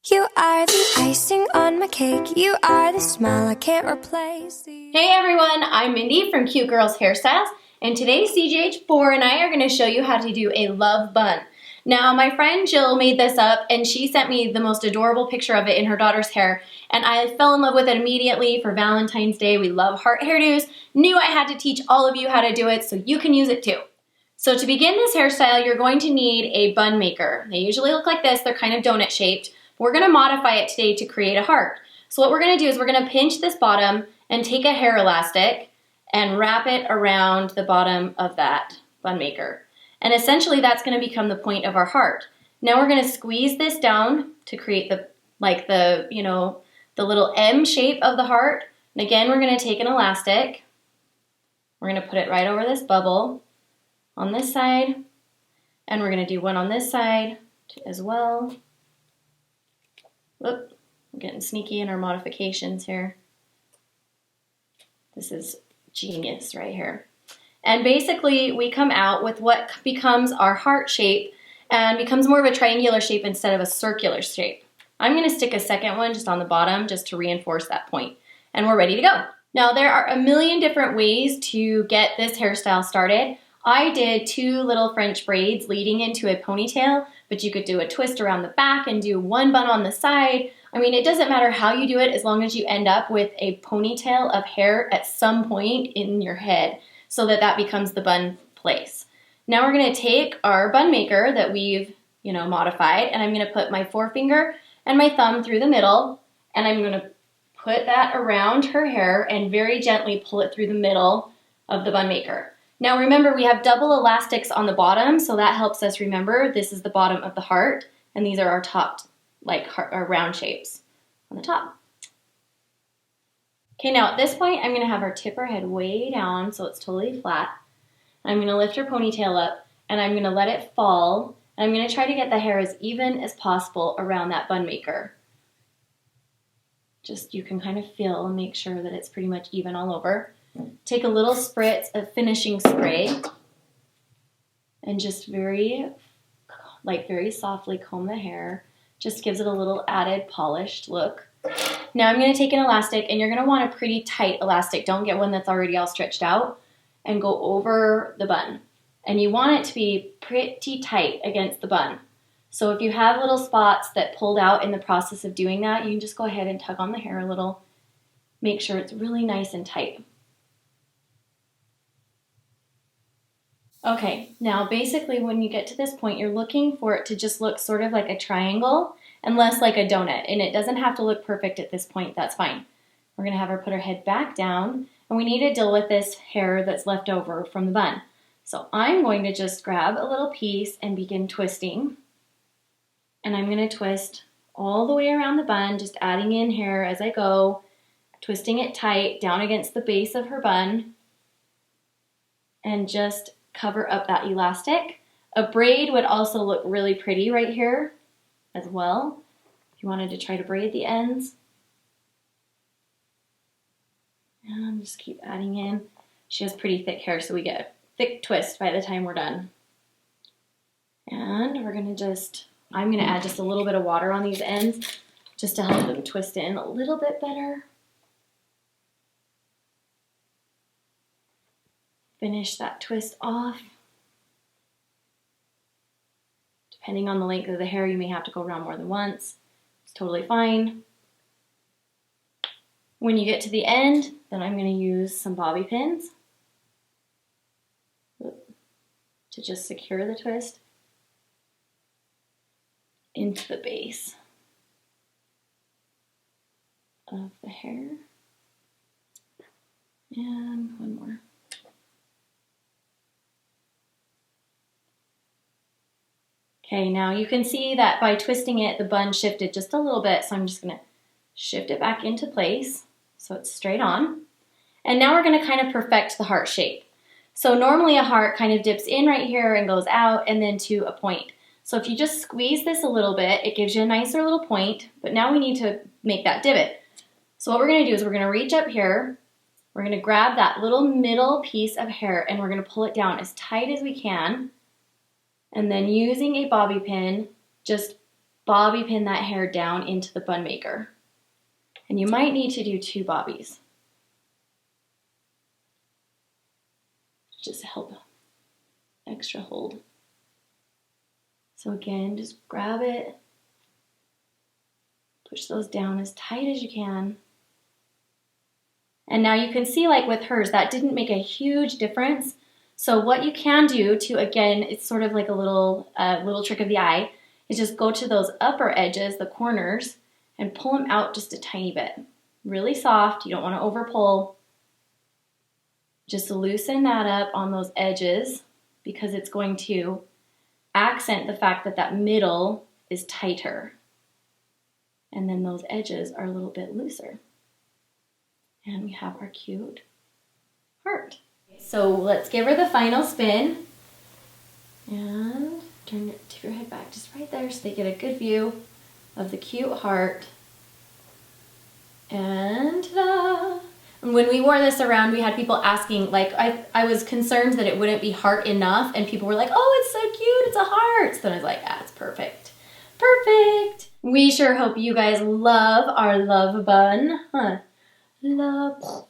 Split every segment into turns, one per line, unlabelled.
You are the icing on my cake. You are the smile I can't replace.
Hey everyone, I'm Mindy from Cute Girls Hairstyles, and today CGH4 and I are going to show you how to do a love bun. Now my friend Jill made this up and she sent me the most adorable picture of it in her daughter's hair, and I fell in love with it immediately for Valentine's Day. We love heart hairdos. Knew I had to teach all of you how to do it so you can use it too. So to begin this hairstyle, you're going to need a bun maker. They usually look like this. They're kind of donut shaped. We're going to modify it today to create a heart. So what we're going to do is we're going to pinch this bottom and take a hair elastic and wrap it around the bottom of that bun maker. And essentially that's going to become the point of our heart. Now we're going to squeeze this down to create the little M shape of the heart. And again, we're going to take an elastic. We're going to put it right over this bubble on this side. And we're going to do one on this side as well. Whoop, I'm getting sneaky in our modifications here. This is genius right here. And basically we come out with what becomes our heart shape and becomes more of a triangular shape instead of a circular shape. I'm going to stick a second one just on the bottom just to reinforce that point. And we're ready to go. Now there are a million different ways to get this hairstyle started. I did 2 little French braids leading into a ponytail, but you could do a twist around the back and do one bun on the side. I mean, it doesn't matter how you do it as long as you end up with a ponytail of hair at some point in your head so that that becomes the bun place. Now we're going to take our bun maker that we've, modified, and I'm going to put my forefinger and my thumb through the middle, and I'm going to put that around her hair and very gently pull it through the middle of the bun maker. Now remember, we have double elastics on the bottom, so that helps us remember this is the bottom of the heart, and these are our top, our round shapes on the top. Okay, now at this point, I'm going to have her tip her head way down so it's totally flat. I'm going to lift her ponytail up, and I'm going to let it fall, and I'm going to try to get the hair as even as possible around that bun maker. Just, you can kind of feel and make sure that it's pretty much even all over. Take a little spritz of finishing spray and just very softly comb the hair. Just gives it a little added polished look. Now I'm going to take an elastic, and you're going to want a pretty tight elastic. Don't get one that's already all stretched out, and go over the bun. And you want it to be pretty tight against the bun. So if you have little spots that pulled out in the process of doing that, you can just go ahead and tug on the hair a little. Make sure it's really nice and tight. Okay, now basically when you get to this point, you're looking for it to just look sort of like a triangle and less like a donut. And it doesn't have to look perfect at this point, that's fine. We're gonna have her put her head back down, and we need to deal with this hair that's left over from the bun. So I'm going to just grab a little piece and begin twisting. And I'm gonna twist all the way around the bun, just adding in hair as I go, twisting it tight down against the base of her bun, and just cover up that elastic. A braid would also look really pretty right here as well, if you wanted to try to braid the ends. And just keep adding in. She has pretty thick hair, so we get a thick twist by the time we're done. And we're gonna I'm gonna add just a little bit of water on these ends just to help them twist in a little bit better. Finish that twist off. Depending on the length of the hair, you may have to go around more than once. It's totally fine. When you get to the end, then I'm going to use some bobby pins to just secure the twist into the base of the hair. And one more. Okay, now you can see that by twisting it, the bun shifted just a little bit, so I'm just gonna shift it back into place so it's straight on. And now we're gonna kind of perfect the heart shape. So normally a heart kind of dips in right here and goes out and then to a point. So if you just squeeze this a little bit, it gives you a nicer little point, but now we need to make that divot. So what we're gonna do is we're gonna reach up here, we're gonna grab that little middle piece of hair and we're gonna pull it down as tight as we can. And then using a bobby pin, just bobby pin that hair down into the bun maker. And you might need to do 2 bobbies. Just to help extra hold. So again, just grab it, push those down as tight as you can. And now you can see, like with hers, that didn't make a huge difference. So what you can do to, again, it's sort of like a little trick of the eye, is just go to those upper edges, the corners, and pull them out just a tiny bit. Really soft, you don't want to over pull. Just loosen that up on those edges because it's going to accent the fact that that middle is tighter. And then those edges are a little bit looser. And we have our cute heart. So let's give her the final spin. And turn it, tip your head back just right there so they get a good view of the cute heart. And ta-da! And when we wore this around, we had people asking, like, I was concerned that it wouldn't be heart enough, and people were like, oh, it's so cute, it's a heart. So then I was like, ah, it's perfect. Perfect. We sure hope you guys love our love bun. Huh. Love.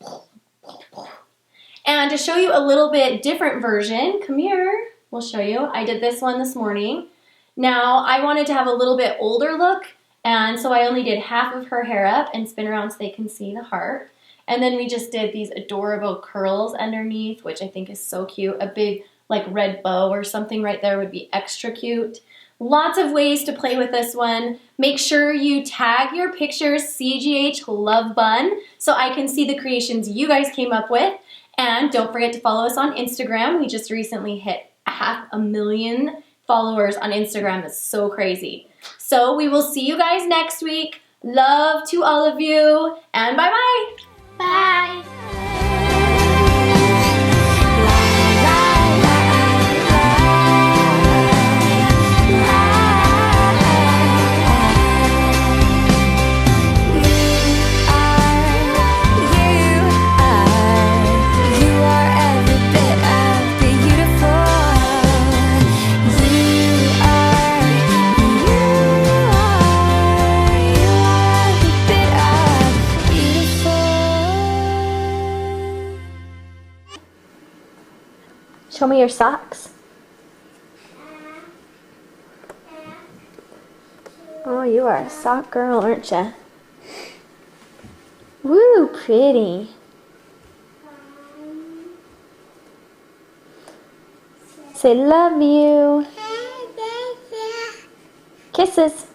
And to show you a little bit different version, come here, we'll show you. I did this one this morning. Now, I wanted to have a little bit older look, and so I only did half of her hair up and spin around so they can see the heart. And then we just did these adorable curls underneath, which I think is so cute. A big like red bow or something right there would be extra cute. Lots of ways to play with this one. Make sure you tag your pictures CGH Love Bun so I can see the creations you guys came up with. And don't forget to follow us on Instagram. We just recently hit 500,000 followers on Instagram. It's so crazy. So we will see you guys next week. Love to all of you, and bye-bye. Bye. Show me your socks. Oh, you are a sock girl, aren't you? Woo, pretty. Say love you. Kisses.